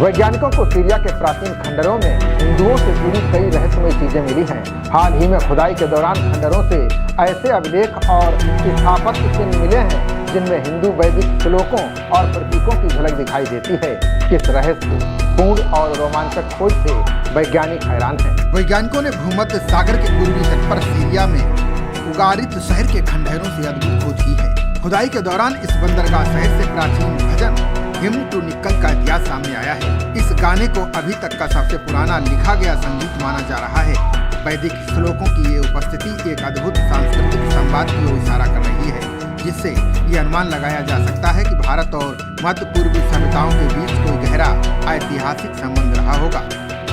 वैज्ञानिकों को सीरिया के प्राचीन खंडरों में हिंदुओं से जुड़ी कई रहस्यमय चीजें मिली हैं। हाल ही में खुदाई के दौरान खंडरों से ऐसे अभिलेख और स्थापत्य चिन्ह मिले हैं जिनमें हिंदू वैदिक श्लोकों और प्रतीकों की झलक दिखाई देती है। इस रहस्य पूर्ण और रोमांचक खोज से वैज्ञानिक हैरान हैं। वैज्ञानिकों ने भूमध्य सागर के पूर्वी तट पर सीरिया में उगारित शहर के खंडहरों से अद्भुत खोज की है। खुदाई के दौरान इस बंदरगाह शहर से प्राचीन भजन हिम्न टू निक्कल का इतिहास सामने आया है। इस गाने को अभी तक का सबसे पुराना लिखा गया संगीत माना जा रहा है। वैदिक श्लोकों की ये उपस्थिति एक अद्भुत सांस्कृतिक संवाद की ओर इशारा कर रही है, जिससे ये अनुमान लगाया जा सकता है कि भारत और मध्य पूर्वी सभ्यताओं के बीच कोई गहरा ऐतिहासिक संबंध रहा होगा।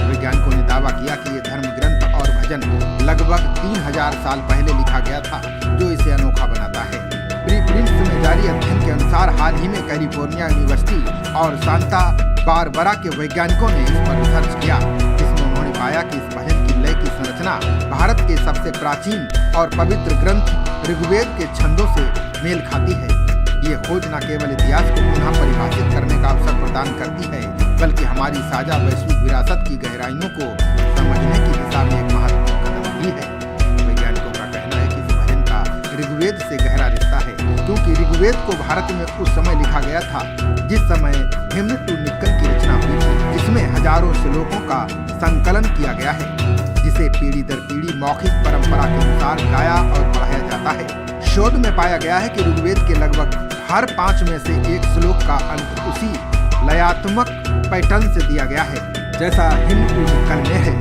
वैज्ञानिकों ने दावा किया कि ये धर्म ग्रंथ और भजन लगभग 3000 साल पहले लिखा गया था, जो इसे अनोखा बनाता है। प्रीप्रिंट्स में जारी अध्ययन के अनुसार हाल ही में कैलिफोर्निया यूनिवर्सिटी और सांता बारबरा के वैज्ञानिकों ने इस पर रिसर्च किया, जिसमें उन्होंने पाया कि इस भजन की लय की संरचना भारत के सबसे प्राचीन और पवित्र ग्रंथ ऋग्वेद के छंदों से मेल खाती है। ये खोज न केवल इतिहास को पुनः परिभाषित करने का अवसर प्रदान करती है, बल्कि हमारी साझा वैश्विक विरासत की गहराइयों को समझने की दिशा में एक महत्वपूर्ण कदम भी है। वैज्ञानिकों का कहना है कि इस भजन का ऋग्वेद से गहरा रिश्ता है, क्योंकि ऋग्वेद को भारत में उस समय लिखा गया था जिस समय हिम्न टू निक्कल की रचना हुई थी, जिसमें हजारों श्लोकों का संकलन किया गया है, जिसे पीढ़ी दर पीढ़ी मौखिक परंपरा के अनुसार गाया और पढ़ाया जाता है। शोध में पाया गया है कि ऋग्वेद के लगभग हर 5 में से एक श्लोक का अंत उसी लयात्मक पैटर्न से दिया गया है जैसा हिम्न टू निक्कल में है।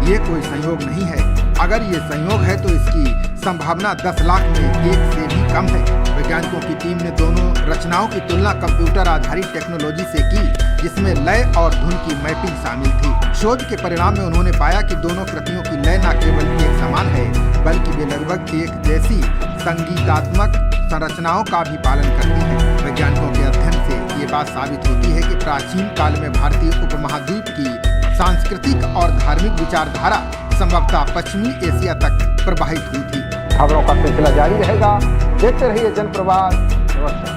ये कोई संयोग नहीं है। अगर ये संयोग है तो इसकी संभावना 10 लाख में 1 से भी कम है। वैज्ञानिकों की टीम ने दोनों रचनाओं की तुलना कंप्यूटर आधारित टेक्नोलॉजी से की, जिसमें लय और धुन की मैपिंग शामिल थी। शोध के परिणाम में उन्होंने पाया कि दोनों कृतियों की लय न केवल एक समान है, बल्कि वे लगभग एक जैसी संगीतात्मक संरचनाओं का भी पालन करती हैं। वैज्ञानिकों के अध्ययन से ये बात साबित होती है कि प्राचीन काल में भारतीय उपमहाद्वीप की सांस्कृतिक और धार्मिक विचारधारा संभवतः पश्चिमी एशिया तक प्रवाहित हुई थी। खबरों का सिलसिला जारी रहेगा। देखते रहिए जनप्रवाद। नमस्कार।